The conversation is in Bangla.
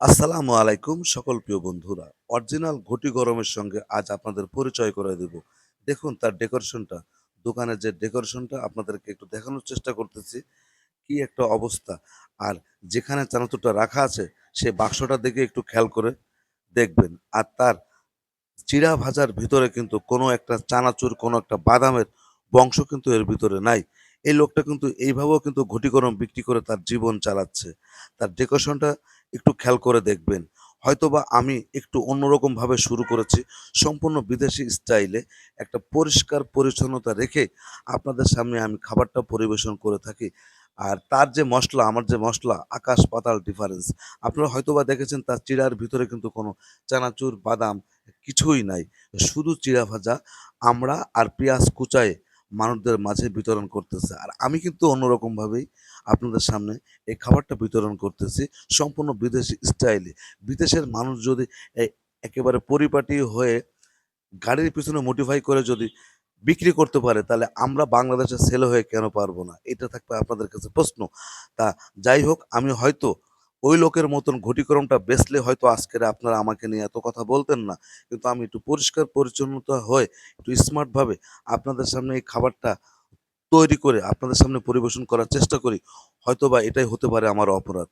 আসসালামু আলাইকুম সকল প্রিয় বন্ধুরা। অরিজিনাল ঘটি গরমের সঙ্গে আজ আপনাদের পরিচয় করে দেব। দেখুন তার ডেকোরেশনটা, দোকানের যে ডেকোরেশনটা আপনাদেরকে একটু দেখানোর চেষ্টা করতেছি। কি একটা অবস্থা! আর যেখানে চানাচুরটা রাখা আছে সেই বাক্সটার দিকে একটু খেয়াল করে দেখবেন। আর তার চিড়া ভাজার ভিতরে কিন্তু কোনো একটা চানাচুর, কোনো একটা বাদামের বংশ কিন্তু এর ভিতরে নাই। এই লোকটা কিন্তু এইভাবেও কিন্তু ঘটি গরম বিক্রি করে তার জীবন চালাচ্ছে। তার ডেকোরেশনটা একটু খেয়াল করে দেখবেন। হয়তোবা আমি একটু অন্যরকমভাবে শুরু করেছি। সম্পূর্ণ বিদেশি স্টাইলে একটা পরিষ্কার পরিচ্ছন্নতা রেখে আপনাদের সামনে আমি খাবারটা পরিবেশন করে থাকি। আর তার যে মসলা, আমার যে মসলা আকাশ পাতাল ডিফারেন্স। আপনারা হয়তোবা দেখেছেন তার চিড়ার ভিতরে কিন্তু কোনো চানাচুর, বাদাম কিছুই নাই। শুধু চিড়া ভাজা, আমড়া আর পেঁয়াজ কুচায়ে মানুষদের মাঝে বিতরণ করতেছে। আর আমি কিন্তু অন্যরকমভাবেই আপনাদের সামনে এই খাবারটা বিতরণ করতেছি সম্পূর্ণ বিদেশি স্টাইলে। বিদেশের মানুষ যদি এ একেবারে পরিপাটি হয়ে গাড়ির পিছনে মডিফাই করে যদি বিক্রি করতে পারে, তাহলে আমরা বাংলাদেশের ছেলে হয়ে কেন পারবো না? এটা থাকবে আপনাদের কাছে প্রশ্ন। তা যাই হোক, আমি হয়তো ওই লোকের মতন ঘটিকরমটা বেচলে হয়তো আজকের আপনারা আমাকে নিয়ে এত কথা বলতেন না। কিন্তু আমি একটু পরিষ্কার পরিচ্ছন্নতা হয়ে একটু স্মার্টভাবে আপনাদের সামনে এই খাবারটা তৈরি করে আপনাদের সামনে পরিবেশন করার চেষ্টা করি। হয়তোবা এটাই হতে পারে আমার অপরাধ।